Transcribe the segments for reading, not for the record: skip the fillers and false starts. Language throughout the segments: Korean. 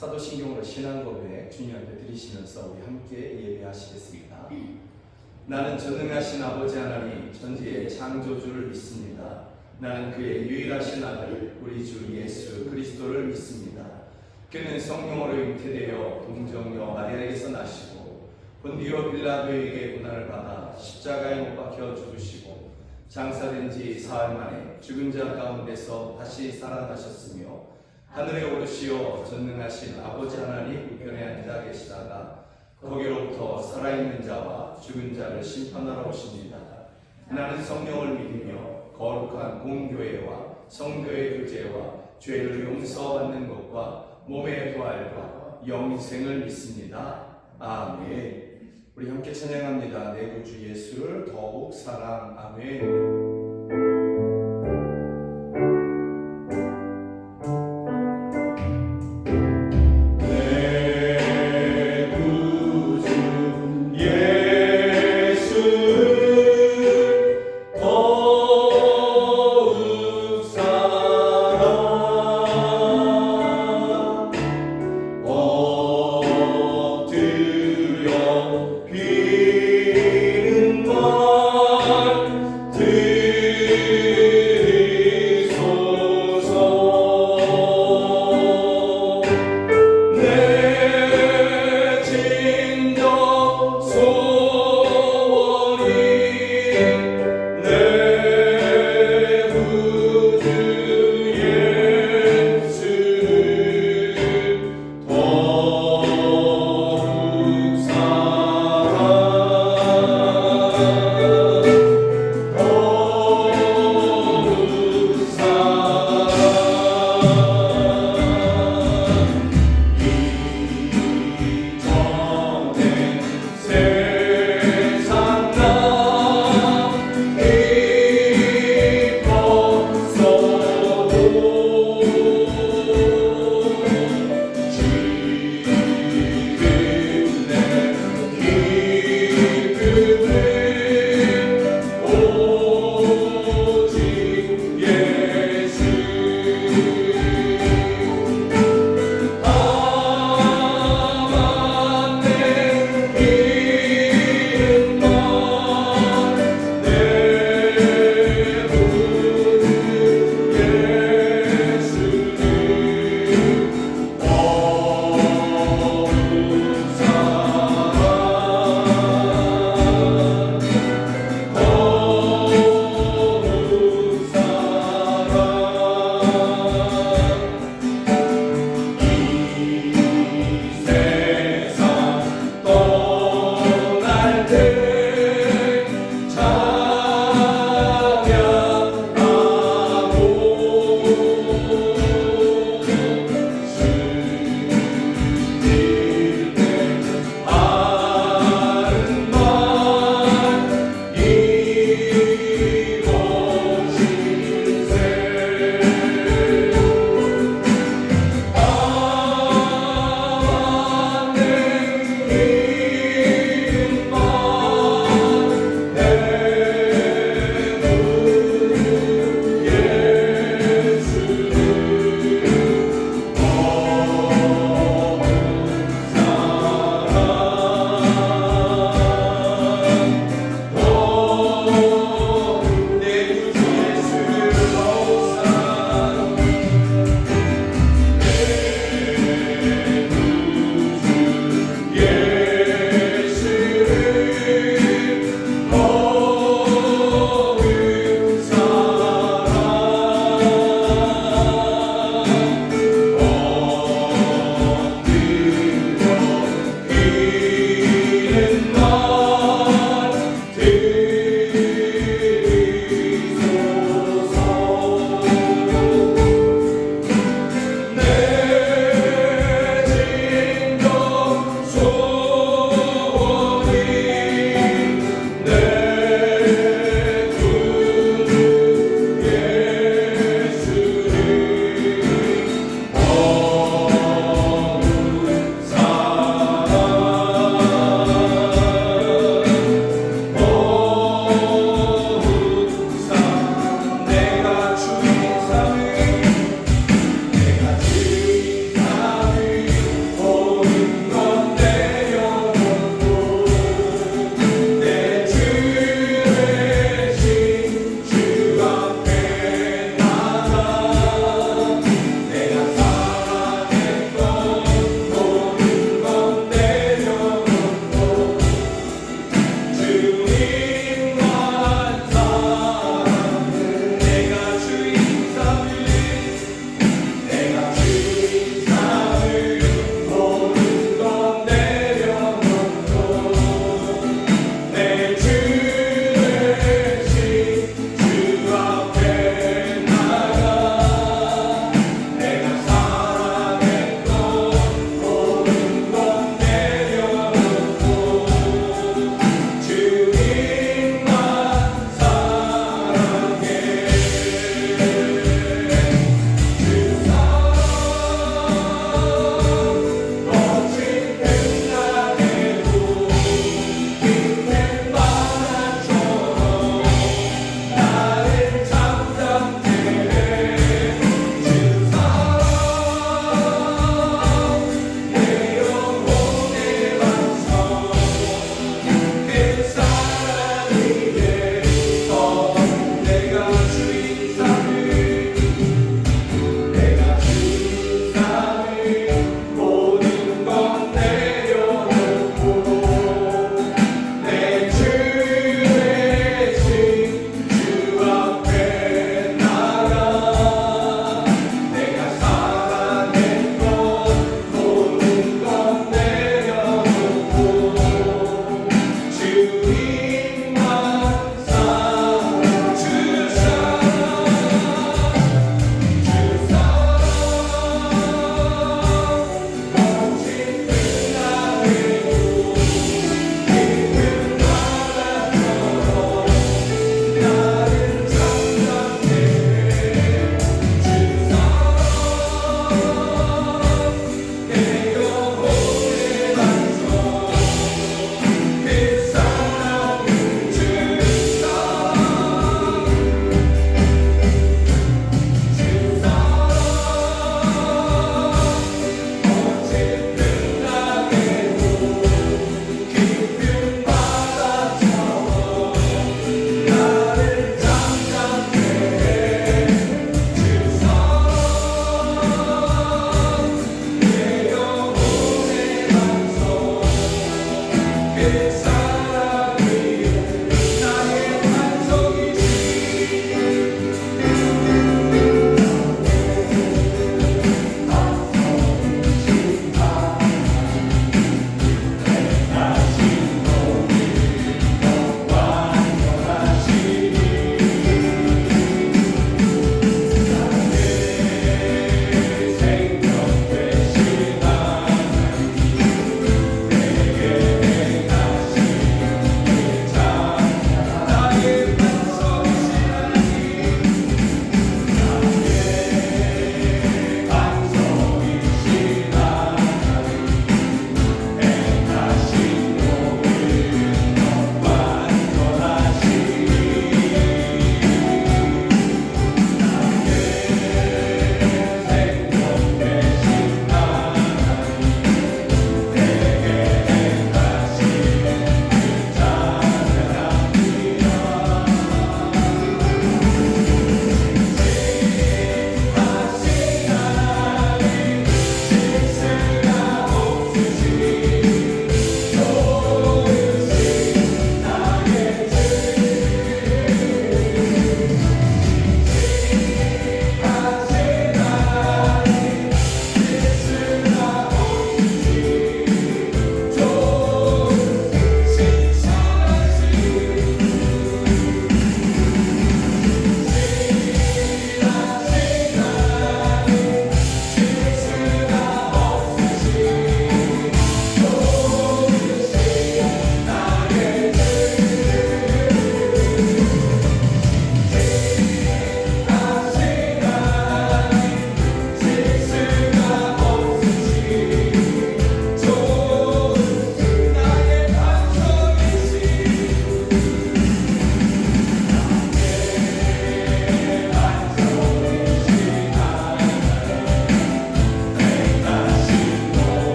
사도신경으로 신앙고백 주님 앞에 드리시면서 우리 함께 예배하시겠습니다. 나는 전능하신 아버지 하나님 전지의 창조주를 믿습니다. 나는 그의 유일하신 아들 우리 주 예수 그리스도를 믿습니다. 그는 성령으로 잉태되어 동정녀 마리아에게서 나시고 본디오 빌라도에게 고난을 받아 십자가에 못 박혀 죽으시고 장사된 지 사흘 만에 죽은 자 가운데서 다시 살아나셨으며 하늘에 오르시어 전능하신 아버지 하나님 우편에 앉아 계시다가 거기로부터 살아있는 자와 죽은 자를 심판하러 오십니다. 나는 성령을 믿으며 거룩한 공교회와 성도의 교제와 죄를 용서받는 것과 몸의 부활과 영생을 믿습니다. 아멘. 우리 함께 찬양합니다. 내 구주 예수를 더욱 사랑. 아멘. 비는 날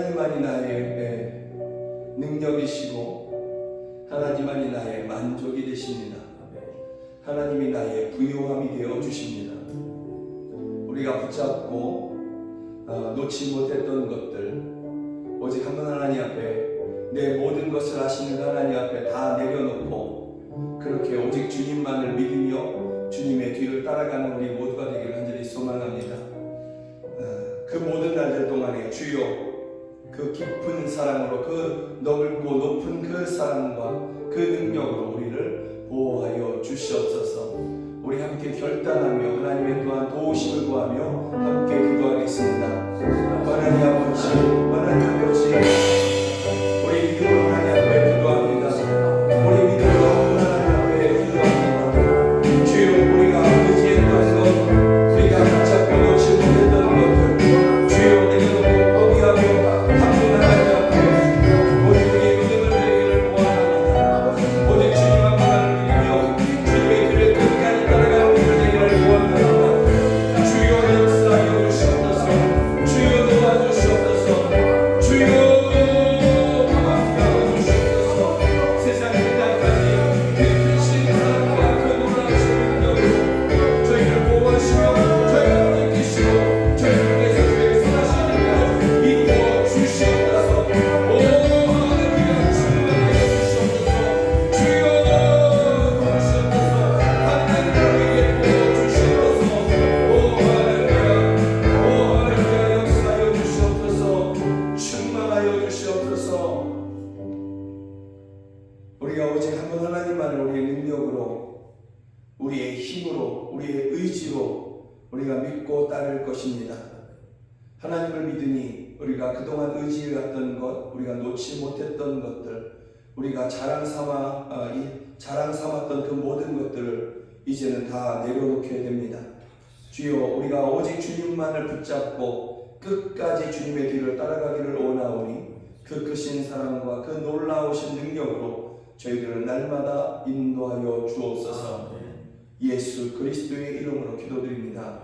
하나님만이 나의 능력이시고 하나님만이 나의 만족이 되십니다. 하나님이 나의 부요함이 되어 주십니다. 우리가 붙잡고 놓지 못했던 것들, 오직 한 분 하나님 앞에 내 모든 것을 아시는 하나님 앞에 다 내려놓고 그렇게 오직 주님만을 믿으며 주님의 뒤를 따라가는 우리 모두가 되기를 간절히 소망합니다. 그 모든 날들 동안에 주여 그 깊은 사랑으로, 그 넓고 높은 그 사랑과 그 능력으로 우리를 보호하여 주시옵소서. 우리 함께 결단하며 하나님의 또한 도우심을 구하며 함께 기도하겠습니다. 하나님 아버지, 하나님 아버지, 우리 믿음으로 하나님 앞에 기도합니다. 우리 믿음으로 하나님 앞에 기도합니다. 주여 우리가 의지했던 것, 우리가 붙잡고 놓지 못했던 것들 주여 내려놓고 포기하며 한분 하나님 앞에 오직 우리의 믿음을 드리기를 원합니다. 오직 주님 한 분만을 믿으며 주님의 길을 끝까지 따라가는 우리들 되기를 원합니다. 주여 역사하여 주시옵소서. 주여 도와주시옵소서. 주여 우리가 오직 한 분 하나님만을 우리의 능력으로, 우리의 힘으로, 우리의 의지로 우리가 믿고 따를 것입니다. 하나님을 믿으니 우리가 그동안 의지해왔던 것, 우리가 놓지 못했던 것들, 우리가 자랑 삼았던 그 모든 것들을 이제는 다 내려놓게 됩니다. 주여 우리가 오직 주님만을 붙잡고 끝까지 주님의 뒤를 따라가기를 원하오니 그 크신 사랑과 그 놀라우신 능력으로 저희들을 날마다 인도하여 주옵소서. 예수 그리스도의 이름으로 기도드립니다.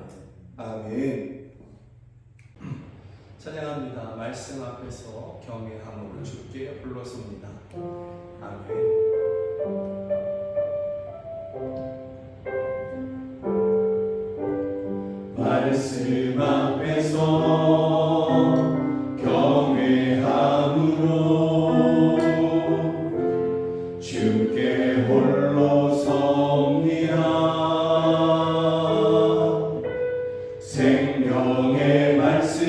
아멘. 찬양합니다. 말씀 앞에서 경외함으로 주께 불렀습니다. 아멘. 말씀 앞에서 경외함으로 주께 홀로 섭니다. 생명의 말씀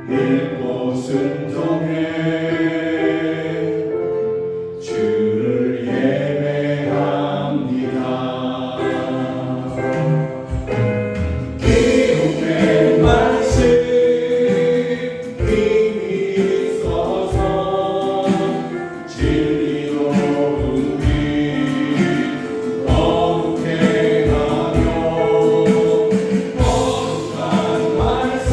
읽고 순종해 주를 예배합니다. 기록된 말씀 힘이 있어서 진리로 은빛 거룩해 가며 거룩한 말씀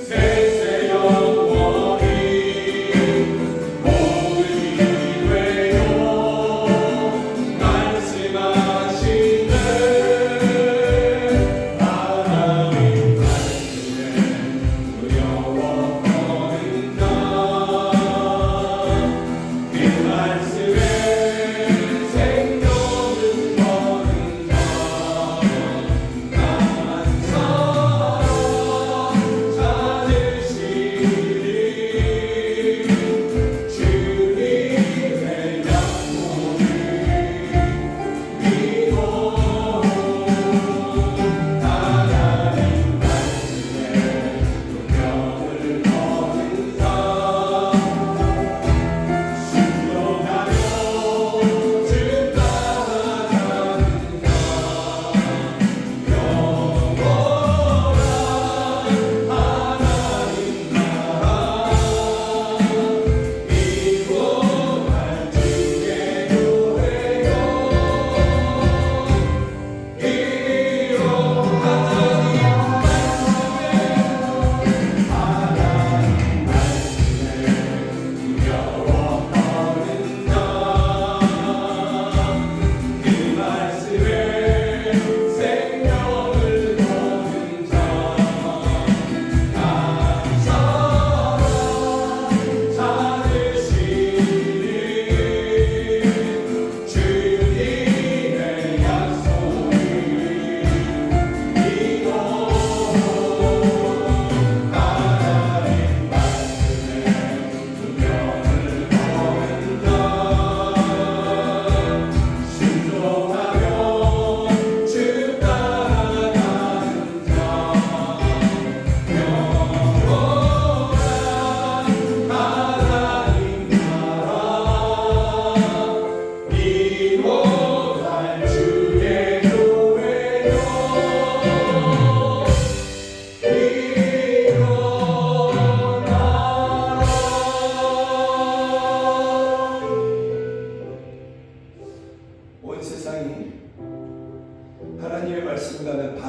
세세 영원히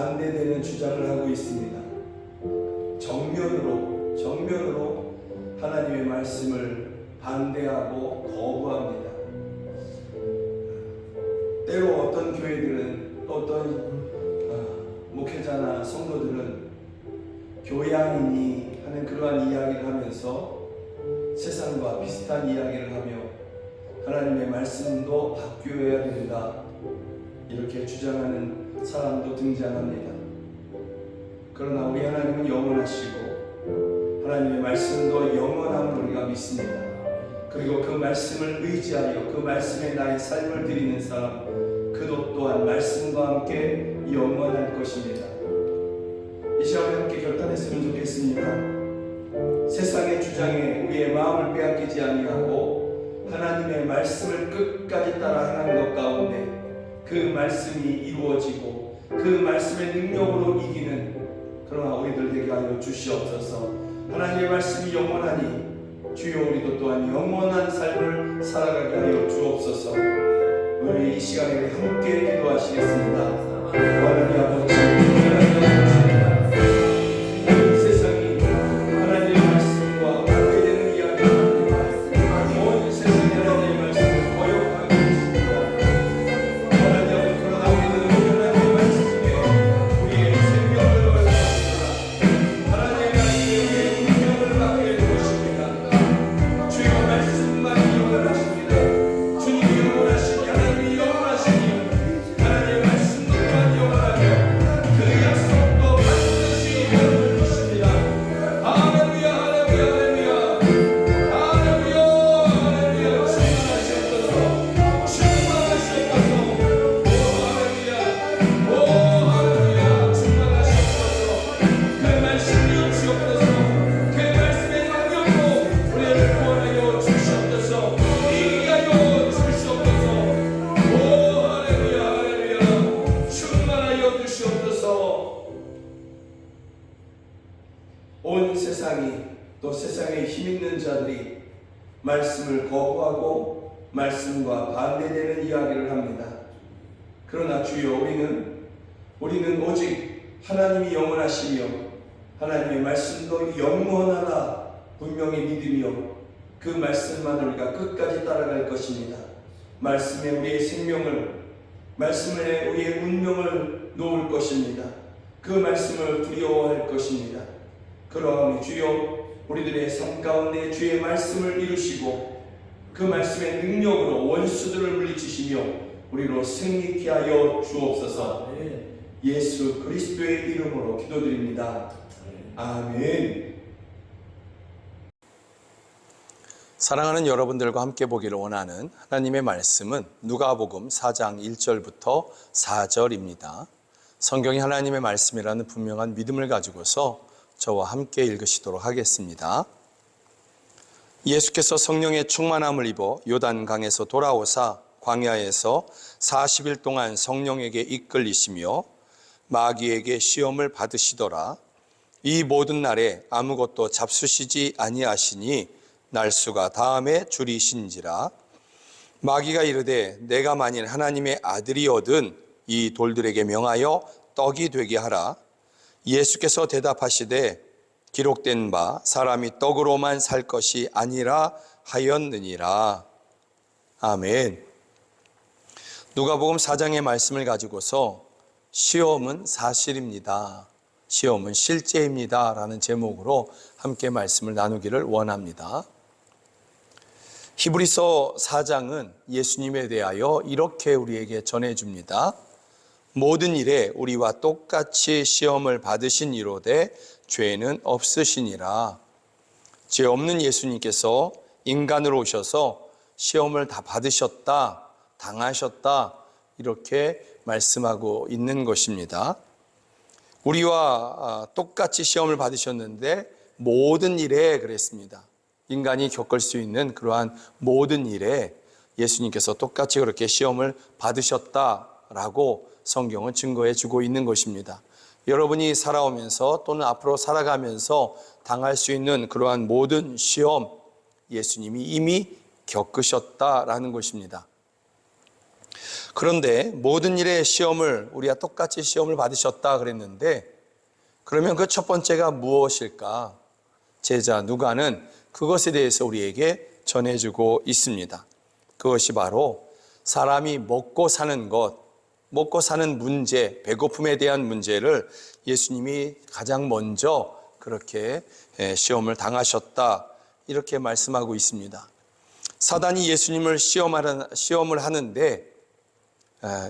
반대되는 주장을 하고 있습니다. 정면으로 하나님의 말씀을 반대하고 거부합니다. 때로 어떤 교회들은, 어떤 목회자나 성도들은 교양이니 하는 그러한 이야기를 하면서 세상과 비슷한 이야기를 하며 하나님의 말씀도 바뀌어야 된다, 이렇게 주장하는 사람도 등장합니다. 그러나 우리 하나님은 영원하시고 하나님의 말씀도 영원함을 우리가 믿습니다. 그리고 그 말씀을 의지하여 그 말씀에 나의 삶을 드리는 사람, 그도 또한 말씀과 함께 영원할 것입니다. 이 시간에 함께 결단했으면 좋겠습니다. 세상의 주장에 우리의 마음을 빼앗기지 아니하고 하나님의 말씀을 끝까지 따라 행하는 것 가운데 그 말씀이 이루어지고 그 말씀의 능력으로 이기는 그러나 우리들 되게 하여 주시옵소서. 하나님의 말씀이 영원하니 주여 우리도 또한 영원한 삶을 살아가게 하여 주옵소서. 우리 이 시간에 함께 기도하시겠습니다. 하나님 아버지, 세상이 하나님의 말씀과 반대되는 이야기를 온 세상이 하나님의 말씀을 거역하고 있습니다. 하나님 아버지, 그러나 우리는 하나님의 말씀에 우리의 생명을 걸었습니다. 하나님의 말씀에 우리의 운명을 갖게 될 것입니다. 주여 말씀만 영원하십니다. 주님이 영원하시니 하나님이 영원하시니 하나님의 말씀도 또한 영원하며 그 약속도 반드시 이루어질 것입니다. 할렐루야, 할렐루야, 할렐루야, 할렐루야, 할렐루야. 충만하시옵소서, 충만하시옵소서. 오 할렐루야, 충만하시옵소서. 그 말씀이 주옵소서. 그 말씀의 능력으로 우리를 구원하여 주시옵소서. 이기게 하여 주시옵소서. 오 할렐루야, 할렐루야, 충만하여 주시옵소서. 온 세상이, 또 세상에 힘있는 자들이 말씀을 거부하고 말씀과 반대되는 이야기를 합니다. 그러나 주여 우리는 오직 하나님이 영원하시며 하나님의 말씀도 영원하다 분명히 믿으며 그 말씀만 우리가 끝까지 따라갈 것입니다. 말씀에 우리의 생명을, 말씀에 우리의 운명을 놓을 것입니다. 그 말씀을 두려워할 것입니다. 그러하니 주여 우리들의 삶 가운데 주의 말씀을 이루시고 그 말씀의 능력으로 원수들을 물리치시며 우리로 승리케 하여 주옵소서. 예수 그리스도의 이름으로 기도드립니다. 아멘. 사랑하는 여러분들과 함께 보기를 원하는 하나님의 말씀은 누가복음 4장 1절부터 4절입니다. 성경이 하나님의 말씀이라는 분명한 믿음을 가지고서 저와 함께 읽으시도록 하겠습니다. 예수께서 성령의 충만함을 입어 요단강에서 돌아오사 광야에서 40일 동안 성령에게 이끌리시며 마귀에게 시험을 받으시더라. 이 모든 날에 아무것도 잡수시지 아니하시니 날수가 다음에 줄이신지라. 마귀가 이르되 내가 만일 하나님의 아들이거든 이 돌들에게 명하여 떡이 되게 하라. 예수께서 대답하시되 기록된 바 사람이 떡으로만 살 것이 아니라 하였느니라. 아멘. 누가복음 4장의 말씀을 가지고서 시험은 사실입니다, 시험은 실제입니다 라는 제목으로 함께 말씀을 나누기를 원합니다. 히브리서 4장은 예수님에 대하여 이렇게 우리에게 전해줍니다. 모든 일에 우리와 똑같이 시험을 받으신 이로되 죄는 없으시니라. 죄 없는 예수님께서 인간으로 오셔서 시험을 다 받으셨다, 당하셨다, 이렇게 말씀하고 있는 것입니다. 우리와 똑같이 시험을 받으셨는데 모든 일에 그랬습니다. 인간이 겪을 수 있는 그러한 모든 일에 예수님께서 똑같이 그렇게 시험을 받으셨다라고 성경은 증거해 주고 있는 것입니다. 여러분이 살아오면서 또는 앞으로 살아가면서 당할 수 있는 그러한 모든 시험, 예수님이 이미 겪으셨다라는 것입니다. 그런데 모든 일에 시험을, 우리가 똑같이 시험을 받으셨다 그랬는데, 그러면 그 첫 번째가 무엇일까? 제자 누가는 그것에 대해서 우리에게 전해주고 있습니다. 그것이 바로 사람이 먹고 사는 것, 먹고 사는 문제, 배고픔에 대한 문제를 예수님이 가장 먼저 그렇게 시험을 당하셨다, 이렇게 말씀하고 있습니다. 사단이 예수님을 시험을 하는데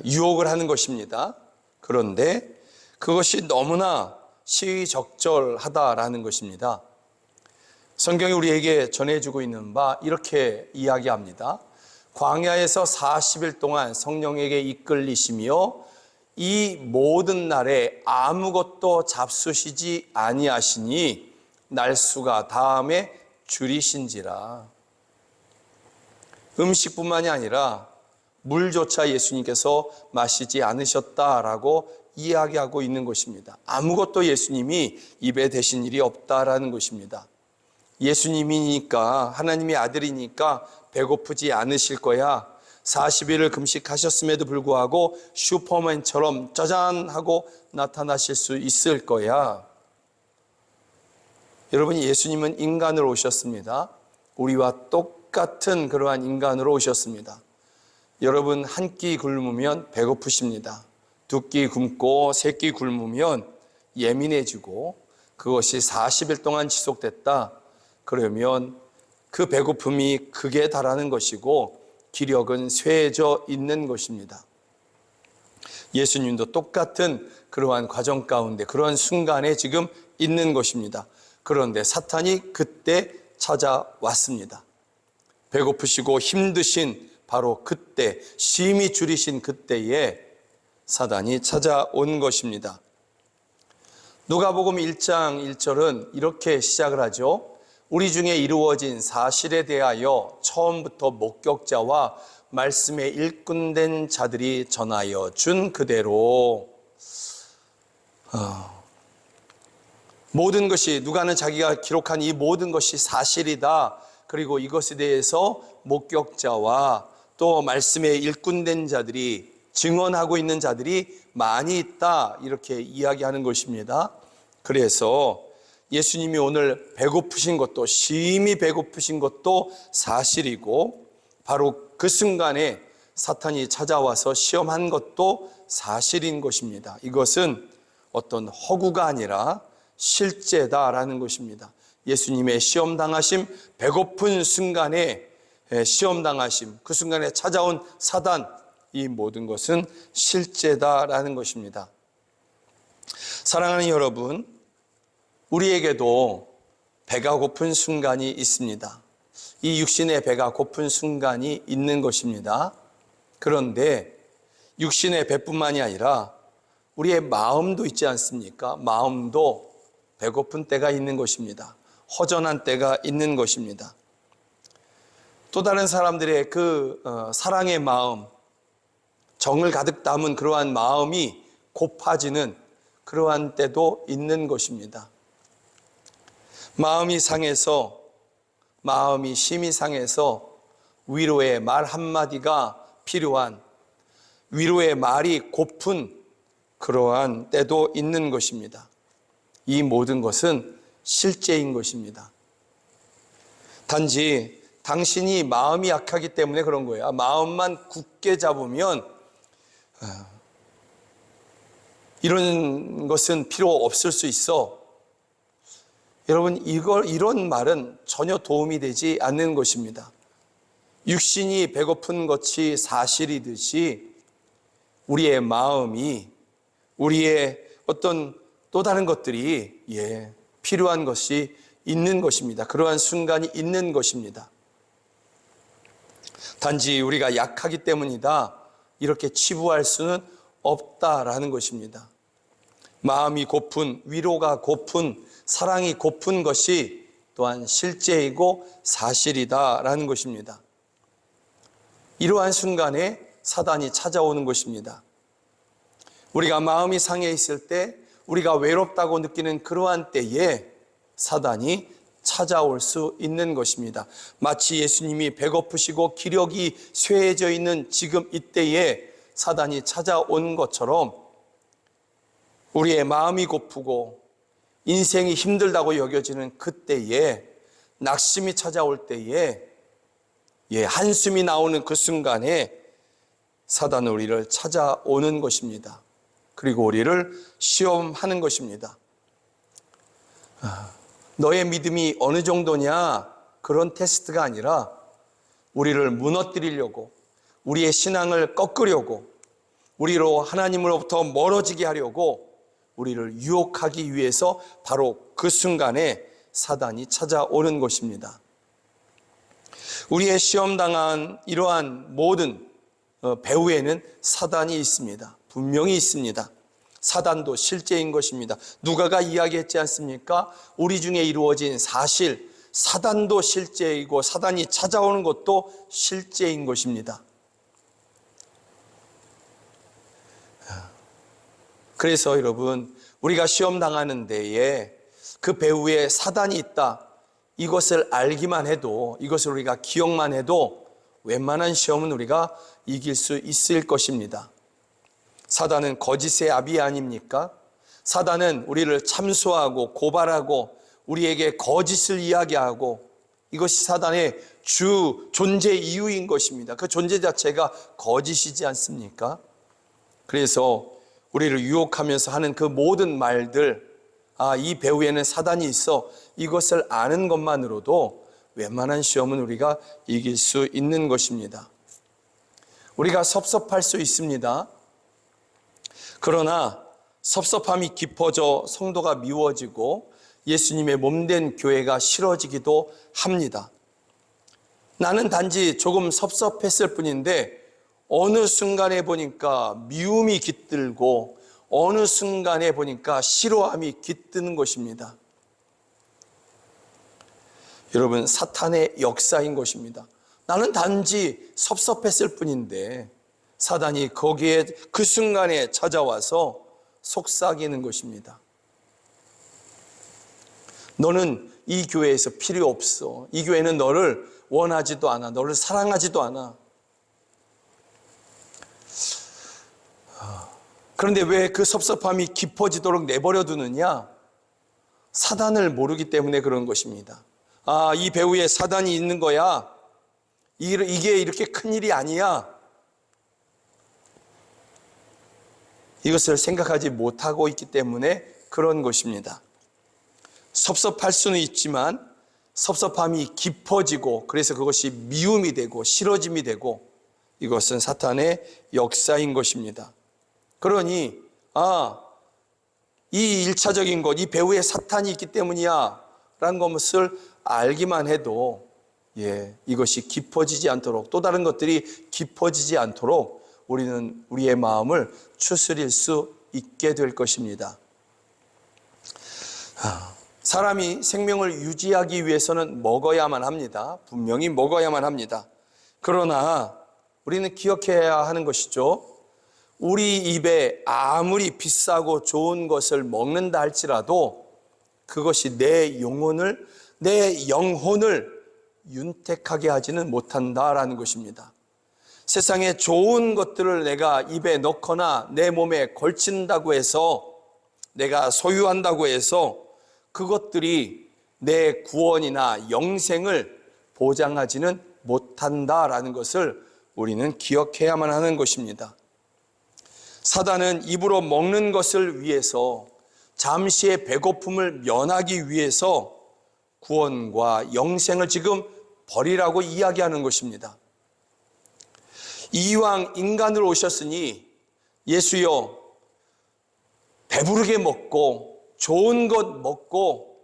유혹을 하는 것입니다. 그런데 그것이 너무나 시의적절하다라는 것입니다. 성경이 우리에게 전해주고 있는 바 이렇게 이야기합니다. 광야에서 40일 동안 성령에게 이끌리시며 이 모든 날에 아무것도 잡수시지 아니하시니 날수가 다음에 줄이신지라. 음식뿐만이 아니라 물조차 예수님께서 마시지 않으셨다라고 이야기하고 있는 것입니다. 아무것도 예수님이 입에 대신 일이 없다라는 것입니다. 예수님이니까, 하나님의 아들이니까 배고프지 않으실 거야. 40일을 금식하셨음에도 불구하고 슈퍼맨처럼 짜잔하고 나타나실 수 있을 거야. 여러분, 예수님은 인간으로 오셨습니다. 우리와 똑같은 그러한 인간으로 오셨습니다. 여러분, 한 끼 굶으면 배고프십니다. 두 끼 굶고 세 끼 굶으면 예민해지고, 그것이 40일 동안 지속됐다 그러면 그 배고픔이 극에 달하는 것이고 기력은 쇠해져 있는 것입니다. 예수님도 똑같은 그러한 과정 가운데, 그러한 순간에 지금 있는 것입니다. 그런데 사탄이 그때 찾아왔습니다. 배고프시고 힘드신 바로 그때, 심히 줄이신 그때에 사단이 찾아온 것입니다. 누가복음 1장 1절은 이렇게 시작을 하죠. 우리 중에 이루어진 사실에 대하여 처음부터 목격자와 말씀에 일꾼된 자들이 전하여 준 그대로. 모든 것이, 누가는 자기가 기록한 이 모든 것이 사실이다. 그리고 이것에 대해서 목격자와 또 말씀에 일꾼된 자들이, 증언하고 있는 자들이 많이 있다, 이렇게 이야기하는 것입니다. 그래서 예수님이 오늘 배고프신 것도, 심히 배고프신 것도 사실이고, 바로 그 순간에 사탄이 찾아와서 시험한 것도 사실인 것입니다. 이것은 어떤 허구가 아니라 실제다라는 것입니다. 예수님의 시험당하심, 배고픈 순간에 시험당하심, 그 순간에 찾아온 사단, 이 모든 것은 실제다라는 것입니다. 사랑하는 여러분, 우리에게도 배가 고픈 순간이 있습니다. 이 육신의 배가 고픈 순간이 있는 것입니다. 그런데 육신의 배뿐만이 아니라 우리의 마음도 있지 않습니까? 마음도 배고픈 때가 있는 것입니다. 허전한 때가 있는 것입니다. 또 다른 사람들의 그 사랑의 마음, 정을 가득 담은 그러한 마음이 고파지는 그러한 때도 있는 것입니다. 마음이 상해서, 마음이 심히 상해서 위로의 말 한마디가 필요한, 위로의 말이 고픈 그러한 때도 있는 것입니다. 이 모든 것은 실제인 것입니다. 단지 당신이 마음이 약하기 때문에 그런 거예요. 마음만 굳게 잡으면 이런 것은 필요 없을 수 있어. 여러분, 이런 말은 전혀 도움이 되지 않는 것입니다. 육신이 배고픈 것이 사실이듯이 우리의 마음이, 우리의 어떤 또 다른 것들이 필요한 것이 있는 것입니다. 그러한 순간이 있는 것입니다. 단지 우리가 약하기 때문이다, 이렇게 치부할 수는 없다라는 것입니다. 마음이 고픈, 위로가 고픈, 사랑이 고픈 것이 또한 실제이고 사실이다라는 것입니다. 이러한 순간에 사단이 찾아오는 것입니다. 우리가 마음이 상해 있을 때, 우리가 외롭다고 느끼는 그러한 때에 사단이 찾아올 수 있는 것입니다. 마치 예수님이 배고프시고 기력이 쇠해져 있는 지금 이때에 사단이 찾아온 것처럼 우리의 마음이 고프고 인생이 힘들다고 여겨지는 그때에, 낙심이 찾아올 때에, 한숨이 나오는 그 순간에 사단은 우리를 찾아오는 것입니다. 그리고 우리를 시험하는 것입니다. 너의 믿음이 어느 정도냐, 그런 테스트가 아니라 우리를 무너뜨리려고, 우리의 신앙을 꺾으려고, 우리로 하나님으로부터 멀어지게 하려고 우리를 유혹하기 위해서 바로 그 순간에 사단이 찾아오는 것입니다. 우리의 시험당한 이러한 모든 배후에는 사단이 있습니다. 분명히 있습니다. 사단도 실제인 것입니다. 누가가 이야기했지 않습니까? 우리 중에 이루어진 사실, 사단도 실제이고 사단이 찾아오는 것도 실제인 것입니다. 그래서 여러분, 우리가 시험 당하는 데에 그 배후에 사단이 있다, 이것을 알기만 해도, 이것을 우리가 기억만 해도 웬만한 시험은 우리가 이길 수 있을 것입니다. 사단은 거짓의 아비 아닙니까? 사단은 우리를 참소하고 고발하고 우리에게 거짓을 이야기하고, 이것이 사단의 주 존재 이유인 것입니다. 그 존재 자체가 거짓이지 않습니까? 그래서 우리를 유혹하면서 하는 그 모든 말들, 이 배후에는 사단이 있어, 이것을 아는 것만으로도 웬만한 시험은 우리가 이길 수 있는 것입니다. 우리가 섭섭할 수 있습니다. 그러나 섭섭함이 깊어져 성도가 미워지고 예수님의 몸된 교회가 싫어지기도 합니다. 나는 단지 조금 섭섭했을 뿐인데 어느 순간에 보니까 미움이 깃들고 어느 순간에 보니까 싫어함이 깃드는 것입니다. 여러분, 사탄의 역사인 것입니다. 나는 단지 섭섭했을 뿐인데 사단이 거기에 그 순간에 찾아와서 속삭이는 것입니다. 너는 이 교회에서 필요 없어. 이 교회는 너를 원하지도 않아. 너를 사랑하지도 않아. 그런데 왜 그 섭섭함이 깊어지도록 내버려 두느냐? 사단을 모르기 때문에 그런 것입니다. 이 배후에 사단이 있는 거야. 이게 이렇게 큰일이 아니야. 이것을 생각하지 못하고 있기 때문에 그런 것입니다. 섭섭할 수는 있지만 섭섭함이 깊어지고, 그래서 그것이 미움이 되고 싫어짐이 되고, 이것은 사탄의 역사인 것입니다. 그러니 이 일차적인 것, 이 배후에 사탄이 있기 때문이야 라는 것을 알기만 해도 이것이 깊어지지 않도록, 또 다른 것들이 깊어지지 않도록 우리는 우리의 마음을 추스릴 수 있게 될 것입니다. 사람이 생명을 유지하기 위해서는 먹어야만 합니다. 분명히 먹어야만 합니다. 그러나 우리는 기억해야 하는 것이죠. 우리 입에 아무리 비싸고 좋은 것을 먹는다 할지라도 그것이 내 영혼을 윤택하게 하지는 못한다라는 것입니다. 세상에 좋은 것들을 내가 입에 넣거나 내 몸에 걸친다고 해서, 내가 소유한다고 해서 그것들이 내 구원이나 영생을 보장하지는 못한다라는 것을 우리는 기억해야만 하는 것입니다. 사단은 입으로 먹는 것을 위해서, 잠시의 배고픔을 면하기 위해서 구원과 영생을 지금 버리라고 이야기하는 것입니다. 이왕 인간으로 오셨으니 예수여, 배부르게 먹고 좋은 것 먹고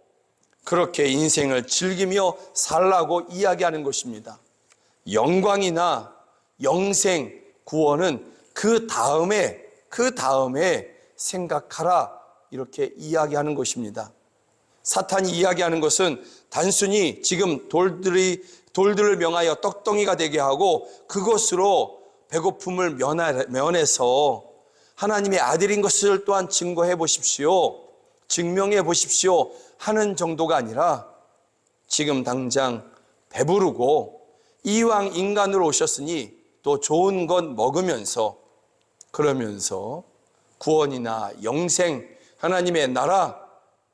그렇게 인생을 즐기며 살라고 이야기하는 것입니다. 영광이나 영생, 구원은 그 다음에 생각하라, 이렇게 이야기하는 것입니다. 사탄이 이야기하는 것은 단순히 지금 돌들을 명하여 떡덩이가 되게 하고 그것으로 배고픔을 면해서 하나님의 아들인 것을 또한 증거해 보십시오, 증명해 보십시오 하는 정도가 아니라 지금 당장 배부르고 이왕 인간으로 오셨으니 또 좋은 것 먹으면서 그러면서 구원이나 영생, 하나님의 나라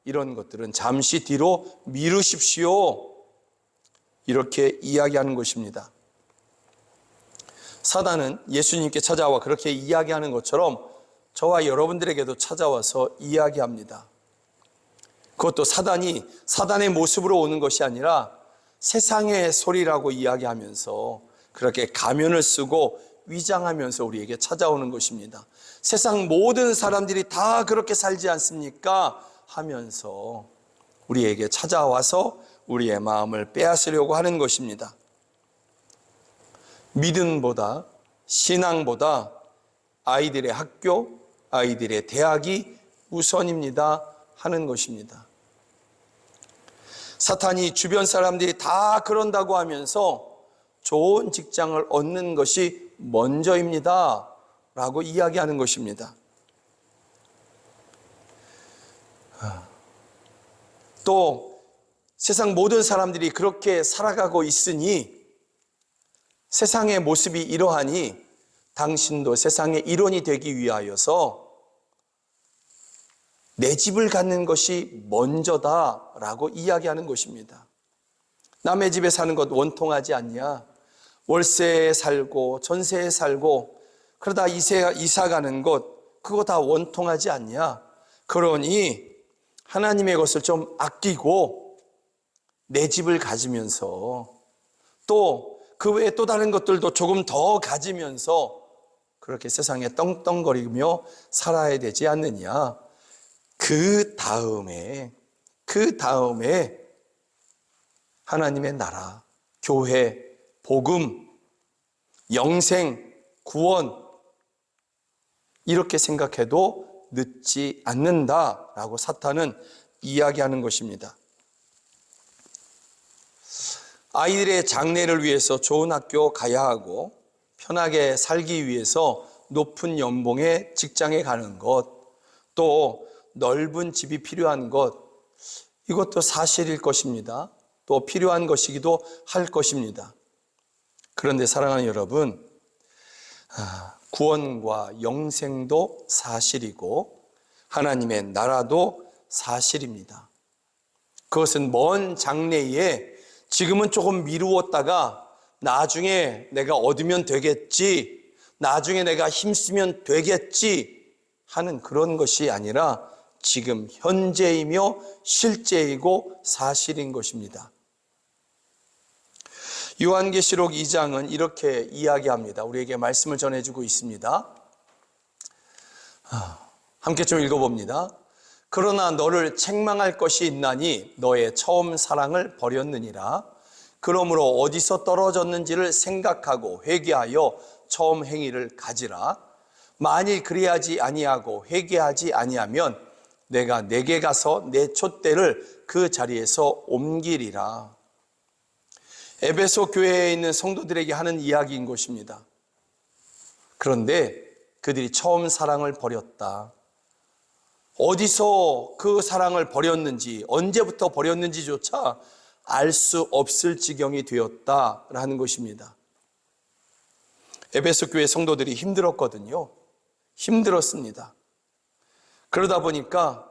이런 것들은 잠시 뒤로 미루십시오. 이렇게 이야기하는 것입니다. 사단은 예수님께 찾아와 그렇게 이야기하는 것처럼 저와 여러분들에게도 찾아와서 이야기합니다. 그것도 사단이 사단의 모습으로 오는 것이 아니라 세상의 소리라고 이야기하면서 그렇게 가면을 쓰고 위장하면서 우리에게 찾아오는 것입니다. 세상 모든 사람들이 다 그렇게 살지 않습니까? 하면서 우리에게 찾아와서 우리의 마음을 빼앗으려고 하는 것입니다. 믿음보다, 신앙보다 아이들의 학교, 아이들의 대학이 우선입니다 하는 것입니다. 사탄이 주변 사람들이 다 그런다고 하면서 좋은 직장을 얻는 것이 먼저입니다 라고 이야기하는 것입니다. 또 세상 모든 사람들이 그렇게 살아가고 있으니 세상의 모습이 이러하니 당신도 세상의 일원이 되기 위하여서 내 집을 갖는 것이 먼저다라고 이야기하는 것입니다. 남의 집에 사는 것 원통하지 않냐? 월세에 살고 전세에 살고 그러다 이사 가는 것 그거 다 원통하지 않냐? 그러니 하나님의 것을 좀 아끼고 내 집을 가지면서 또 그 외에 또 다른 것들도 조금 더 가지면서 그렇게 세상에 떵떵거리며 살아야 되지 않느냐? 그 다음에 하나님의 나라, 교회, 복음, 영생, 구원 이렇게 생각해도 늦지 않는다라고 사탄은 이야기하는 것입니다. 아이들의 장래를 위해서 좋은 학교 가야 하고 편하게 살기 위해서 높은 연봉의 직장에 가는 것, 또 넓은 집이 필요한 것, 이것도 사실일 것입니다. 또 필요한 것이기도 할 것입니다. 그런데 사랑하는 여러분, 구원과 영생도 사실이고 하나님의 나라도 사실입니다. 그것은 먼 장래에 지금은 조금 미루었다가 나중에 내가 얻으면 되겠지, 나중에 내가 힘쓰면 되겠지 하는 그런 것이 아니라 지금 현재이며 실제이고 사실인 것입니다. 요한계시록 2장은 이렇게 이야기합니다. 우리에게 말씀을 전해주고 있습니다. 함께 좀 읽어봅니다. 그러나 너를 책망할 것이 있나니 너의 처음 사랑을 버렸느니라. 그러므로 어디서 떨어졌는지를 생각하고 회개하여 처음 행위를 가지라. 만일 그리하지 아니하고 회개하지 아니하면 내가 내게 가서 내 촛대를 그 자리에서 옮기리라. 에베소 교회에 있는 성도들에게 하는 이야기인 것입니다. 그런데 그들이 처음 사랑을 버렸다. 어디서 그 사랑을 버렸는지, 언제부터 버렸는지조차 알 수 없을 지경이 되었다라는 것입니다. 에베소 교회 성도들이 힘들었거든요. 힘들었습니다. 그러다 보니까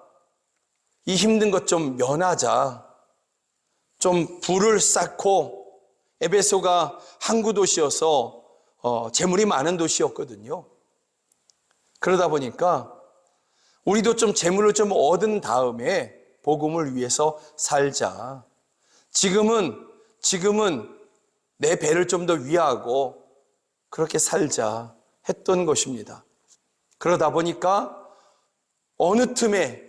이 힘든 것 좀 면하자, 좀 불을 쌓고, 에베소가 항구 도시여서 재물이 많은 도시였거든요. 그러다 보니까 우리도 좀 재물을 좀 얻은 다음에 복음을 위해서 살자. 지금은 내 배를 좀 더 위하고 그렇게 살자 했던 것입니다. 그러다 보니까 어느 틈에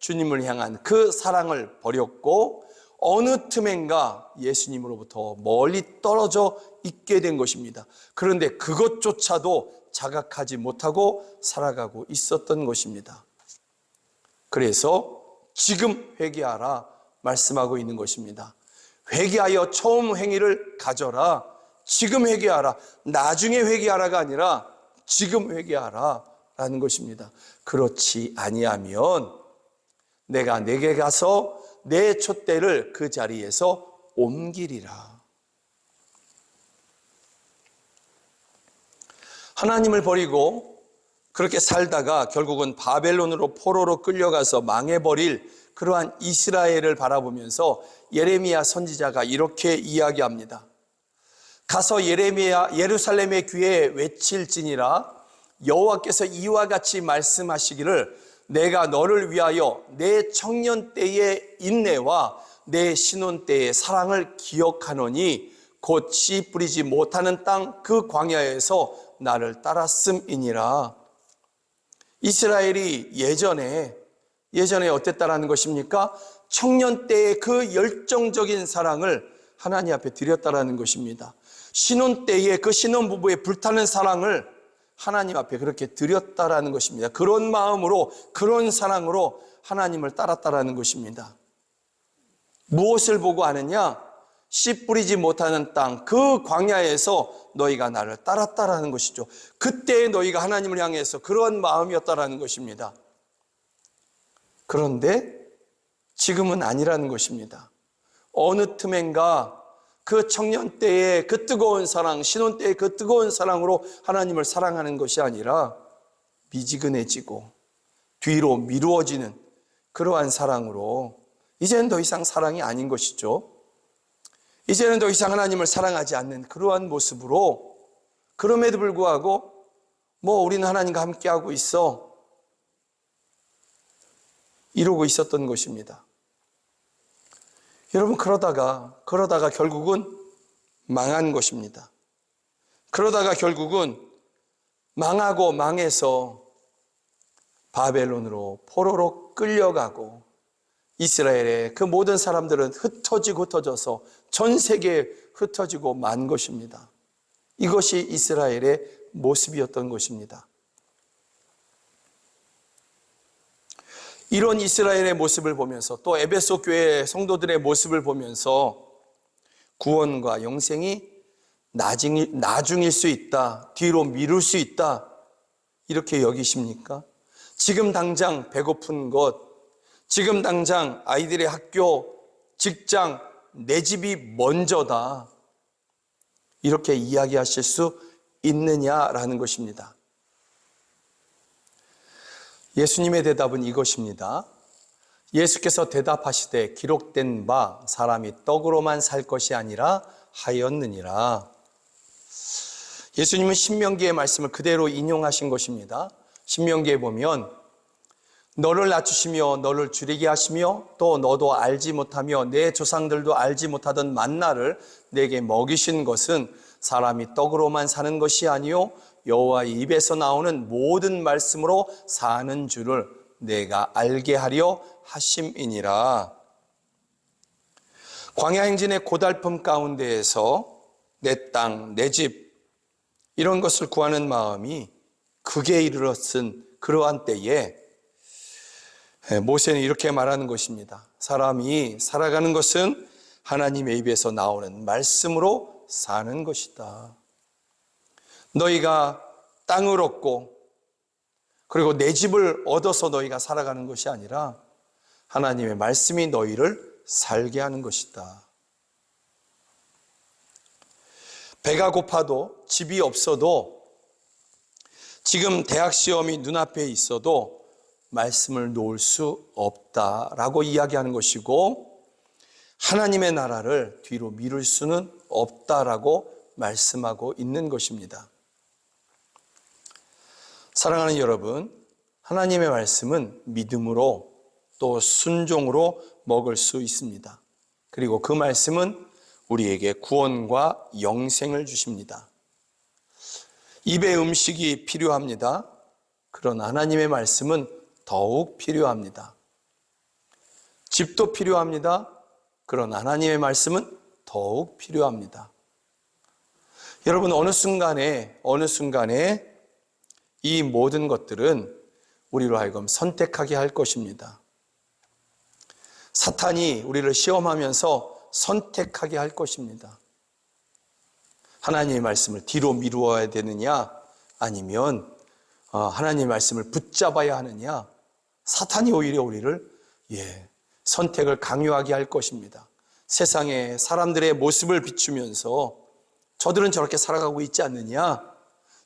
주님을 향한 그 사랑을 버렸고 어느 틈엔가 예수님으로부터 멀리 떨어져 있게 된 것입니다. 그런데 그것조차도 자각하지 못하고 살아가고 있었던 것입니다. 그래서 지금 회개하라 말씀하고 있는 것입니다. 회개하여 처음 행위를 가져라. 지금 회개하라. 나중에 회개하라가 아니라 지금 회개하라 라는 것입니다. 그렇지 아니하면 내가 내게 가서 내 촛대를 그 자리에서 옮기리라. 하나님을 버리고 그렇게 살다가 결국은 바벨론으로 포로로 끌려가서 망해버릴 그러한 이스라엘을 바라보면서 예레미야 선지자가 이렇게 이야기합니다. 가서 예루살렘의 귀에 외칠지니라. 여호와께서 이와 같이 말씀하시기를 내가 너를 위하여 내 청년 때의 인내와 내 신혼 때의 사랑을 기억하노니 곧 씨 뿌리지 못하는 땅 그 광야에서 나를 따랐음이니라. 이스라엘이 예전에 어땠다라는 것입니까? 청년 때의 그 열정적인 사랑을 하나님 앞에 드렸다라는 것입니다. 신혼 때의 그 신혼부부의 불타는 사랑을 하나님 앞에 그렇게 드렸다라는 것입니다. 그런 마음으로, 그런 사랑으로 하나님을 따랐다라는 것입니다. 무엇을 보고 아느냐? 씨 뿌리지 못하는 땅, 그 광야에서 너희가 나를 따랐다라는 것이죠. 그때 너희가 하나님을 향해서 그런 마음이었다라는 것입니다. 그런데 지금은 아니라는 것입니다. 어느 틈엔가 그 청년 때의 그 뜨거운 사랑, 신혼 때의 그 뜨거운 사랑으로 하나님을 사랑하는 것이 아니라 미지근해지고 뒤로 미루어지는 그러한 사랑으로 이제는 더 이상 사랑이 아닌 것이죠. 이제는 더 이상 하나님을 사랑하지 않는 그러한 모습으로, 그럼에도 불구하고 우리는 하나님과 함께하고 있어, 이러고 있었던 것입니다. 여러분, 그러다가 결국은 망한 것입니다. 그러다가 결국은 망하고 망해서 바벨론으로 포로로 끌려가고 이스라엘의 그 모든 사람들은 흩어져서 전 세계에 흩어지고 만 것입니다. 이것이 이스라엘의 모습이었던 것입니다. 이런 이스라엘의 모습을 보면서 또 에베소 교회 성도들의 모습을 보면서 구원과 영생이 나중일 수 있다, 뒤로 미룰 수 있다, 이렇게 여기십니까? 지금 당장 배고픈 것, 지금 당장 아이들의 학교, 직장, 내 집이 먼저다, 이렇게 이야기하실 수 있느냐라는 것입니다. 예수님의 대답은 이것입니다. 예수께서 대답하시되 기록된 바 사람이 떡으로만 살 것이 아니라 하였느니라. 예수님은 신명기의 말씀을 그대로 인용하신 것입니다. 신명기에 보면 너를 낮추시며 너를 줄이게 하시며 또 너도 알지 못하며 내 조상들도 알지 못하던 만나를 내게 먹이신 것은 사람이 떡으로만 사는 것이 아니요 여호와의 입에서 나오는 모든 말씀으로 사는 줄을 내가 알게 하려 하심이니라. 광야 행진의 고달픔 가운데에서 내 땅, 내 집, 이런 것을 구하는 마음이 극에 이르렀은 그러한 때에 모세는 이렇게 말하는 것입니다. 사람이 살아가는 것은 하나님의 입에서 나오는 말씀으로 사는 것이다. 너희가 땅을 얻고 그리고 내 집을 얻어서 너희가 살아가는 것이 아니라 하나님의 말씀이 너희를 살게 하는 것이다. 배가 고파도 집이 없어도 지금 대학 시험이 눈앞에 있어도 말씀을 놓을 수 없다라고 이야기하는 것이고 하나님의 나라를 뒤로 미룰 수는 없다라고 말씀하고 있는 것입니다. 사랑하는 여러분, 하나님의 말씀은 믿음으로 또 순종으로 먹을 수 있습니다. 그리고 그 말씀은 우리에게 구원과 영생을 주십니다. 입에 음식이 필요합니다. 그러나 하나님의 말씀은 더욱 필요합니다. 집도 필요합니다. 그러나 하나님의 말씀은 더욱 필요합니다. 여러분, 어느 순간에 이 모든 것들은 우리로 하여금 선택하게 할 것입니다. 사탄이 우리를 시험하면서 선택하게 할 것입니다. 하나님의 말씀을 뒤로 미루어야 되느냐, 아니면 하나님의 말씀을 붙잡아야 하느냐. 사탄이 오히려 우리를 선택을 강요하게 할 것입니다. 세상에 사람들의 모습을 비추면서 저들은 저렇게 살아가고 있지 않느냐,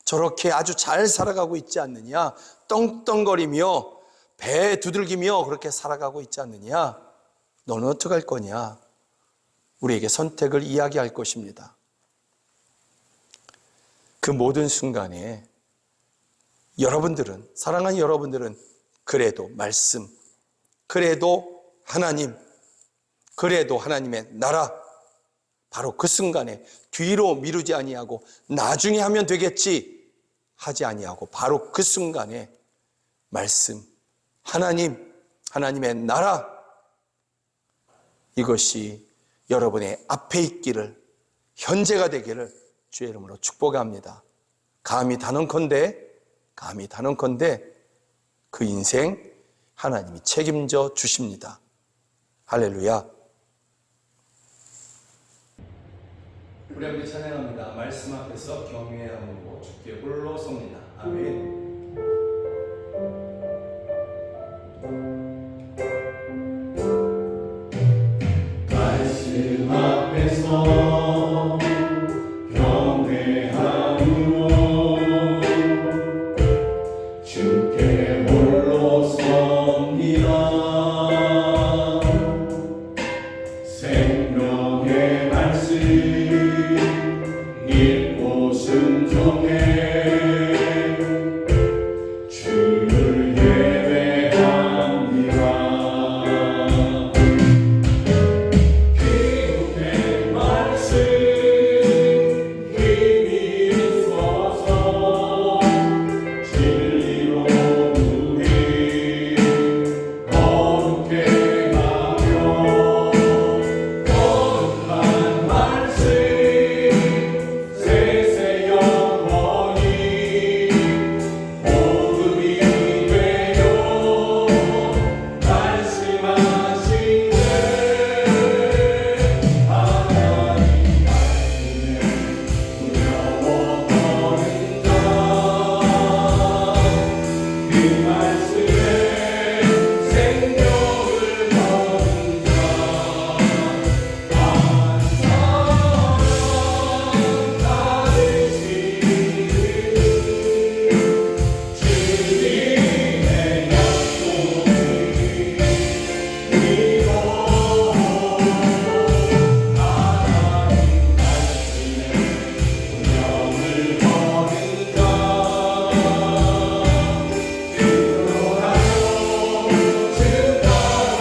저렇게 아주 잘 살아가고 있지 않느냐, 떵떵거리며 배 두들기며 그렇게 살아가고 있지 않느냐, 너는 어떡할 거냐, 우리에게 선택을 이야기할 것입니다. 그 모든 순간에 여러분들은, 사랑하는 여러분들은 그래도 말씀, 그래도 하나님, 그래도 하나님의 나라, 바로 그 순간에 뒤로 미루지 아니하고 나중에 하면 되겠지 하지 아니하고 바로 그 순간에 말씀, 하나님, 하나님의 나라, 이것이 여러분의 앞에 있기를, 현재가 되기를 주의 이름으로 축복합니다. 감히 단언컨대 그 인생 하나님이 책임져 주십니다. 할렐루야. 우리 함께 찬양합니다. 말씀 앞에서 경외함으로 주께 홀로 섭니다. 아멘. 말씀 앞에서 경외함으로 주께 홀로 섭니다. 생명의 말씀 읽고 순종해 주를 예배합니다. 기록된 말씀 힘이 있어서 진리로 우리 거룩해 가며 거룩한 말씀 세세 영원히 복음이 되어 말씀하시네. 하나님 말씀에 두려워하는 자, 그 말씀에 생명을 거둔 자, 반사랑 받으시는 주님의 약속을 믿어. 하나님 말씀에 운명을 거는 자, 기도하며 주 따라가는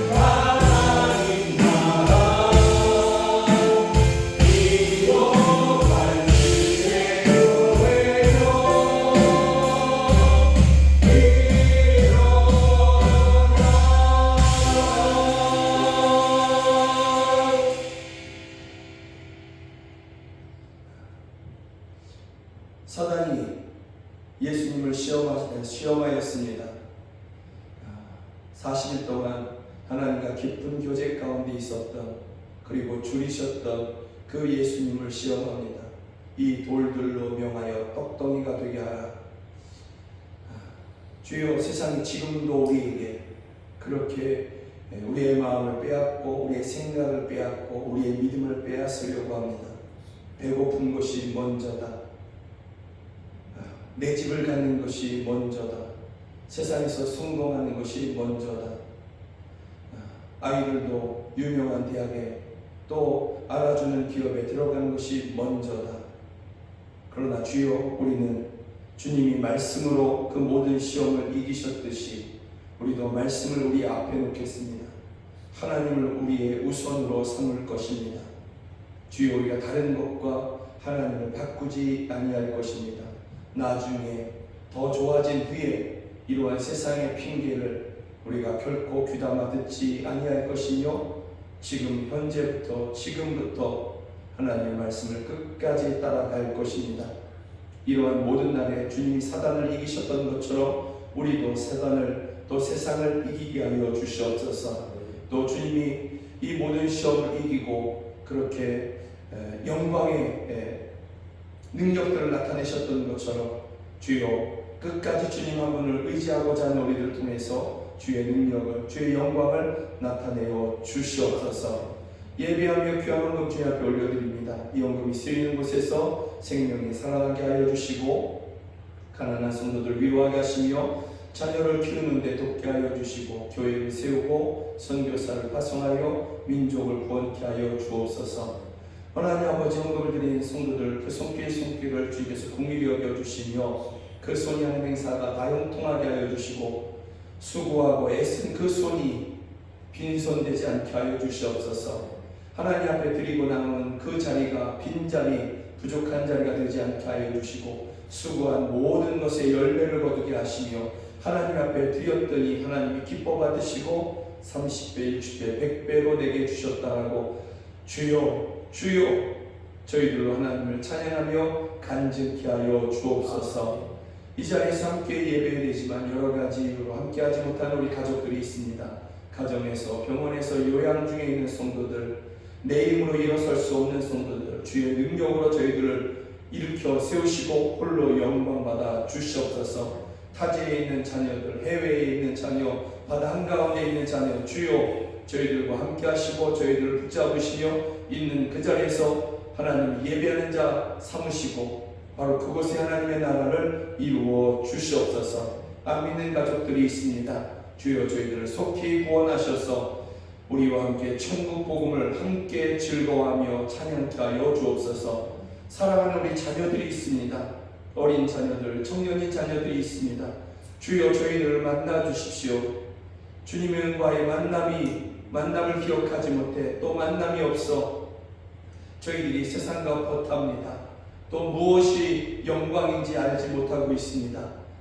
자, 영원한 하나님 나라 이뤄갈 주의 교회요 사단이 예수님을 시험하였습니다. 40일 동안 하나님과 깊은 교제 가운데 있었던, 그리고 줄이셨던 그 예수님을 시험합니다. 이 돌들로 명하여 떡덩이가 되게 하라. 주여, 세상이 지금도 우리에게 그렇게 우리의 마음을 빼앗고 우리의 생각을 빼앗고 우리의 믿음을 빼앗으려고 합니다. 배고픈 것이 먼저다, 내 집을 갖는 것이 먼저다, 세상에서 성공하는 것이 먼저다, 아이들도 유명한 대학에 또 알아주는 기업에 들어가는 것이 먼저다. 그러나 주여, 우리는 주님이 말씀으로 그 모든 시험을 이기셨듯이 우리도 말씀을 우리 앞에 놓겠습니다. 하나님을 우리의 우선으로 삼을 것입니다. 주여, 우리가 다른 것과 하나님을 바꾸지 아니할 것입니다. 나중에 더 좋아진 후에 이러한 세상의 핑계를 우리가 결코 귀담아 듣지 아니할 것이며, 지금 현재부터 지금부터 하나님의 말씀을 끝까지 따라갈 것입니다. 이러한 모든 날에 주님이 사단을 이기셨던 것처럼 우리도 사단을, 또 세상을 이기게 하여 주시옵소서. 또 주님이 이 모든 시험을 이기고 그렇게 영광의 능력들을 나타내셨던 것처럼 주여 끝까지 주님 한 분을 의지하고자 하는 우리들을 통해서 주의 능력을, 주의 영광을 나타내어 주시옵소서. 예배하며 귀한 헌금 주님 앞에 올려드립니다. 이 헌금이 쓰이는 곳에서 생명이 살아나게 하여 주시고 가난한 성도들 위로하게 하시며 자녀를 키우는데 돕게 하여 주시고 교회를 세우고 선교사를 파송하여 민족을 구원케 하여 주옵소서. 하나님 아버지, 헌금을 드리는 성도들 그 손길의 손길을 주님께서 긍휼히 여겨주시며 그 손이 하는 행사가 다 형통하게 하여 주시고 수고하고 애쓴 그 손이 빈손되지 않게 하여 주시옵소서. 하나님 앞에 드리고 남은 그 자리가 빈자리, 부족한 자리가 되지 않게 하여 주시고 수고한 모든 것에 열매를 거두게 하시며 하나님 앞에 드렸더니 하나님이 기뻐 받으시고 30배, 60배, 100배로 내게 주셨다라고 주여 주여 저희들로 하나님을 찬양하며 간증케 하여 주옵소서. 이 자리에서 함께 예배되지만 여러 가지 이유로 함께하지 못하는 우리 가족들이 있습니다. 가정에서, 병원에서 요양 중에 있는 성도들, 내 힘으로 일어설 수 없는 성도들, 주의 능력으로 저희들을 일으켜 세우시고 홀로 영광받아 주시옵소서. 타지에 있는 자녀들, 해외에 있는 자녀, 바다 한가운데 있는 자녀, 주여 저희들과 함께 하시고 저희들을 붙잡으시며 있는 그 자리에서 하나님 예배하는 자 삼으시고 바로 그곳에 하나님의 나라를 이루어 주시옵소서. 안 믿는 가족들이 있습니다. 주여 저희들을 속히 구원하셔서 우리와 함께 천국 복음을 함께 즐거워하며 찬양케 하여 주옵소서. 사랑하는 우리 자녀들이 있습니다. 어린 자녀들, 청년인 자녀들이 있습니다. 주여 저희들을 만나 주십시오. 주님과의 만남을 기억하지 못해 또 만남이 없어 저희들이 세상과 버탑니다. 또 무엇이 영광인지 알지 못하고 있습니다.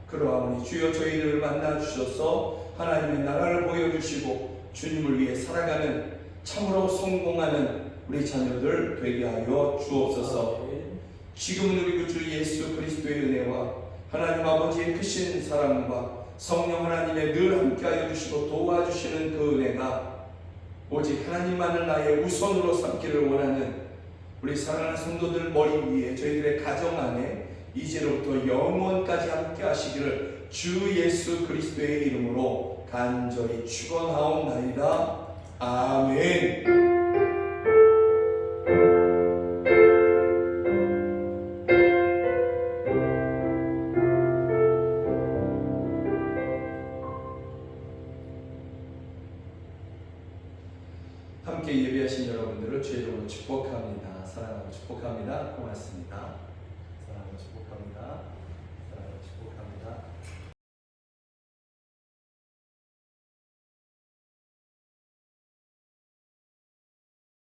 그러하오니 주여 저희들을 만나 주셔서 하나님의 나라를 보여주시고 주님을 위해 살아가는 참으로 성공하는 우리 자녀들 되게 하여 주옵소서. 지금은 우리 주 예수 그리스도의 은혜와 하나님 아버지의 크신 사랑과 성령 하나님의 늘 함께하여 주시고 도와주시는 그 은혜가 오직 하나님만을 나의 우선으로 삼기를 원하는 우리 사랑하는 성도들 머리 위에 저희들의 가정 안에 이제로부터 영원까지 함께 하시기를 주 예수 그리스도의 이름으로 간절히 축원하옵나이다. 아멘. 함께 예배하신 여러분들을 주의 이름으로 축복합니다. 사랑하고 축복합니다. 고맙습니다. 사랑하고 축복합니다. 사랑하고 축복합니다.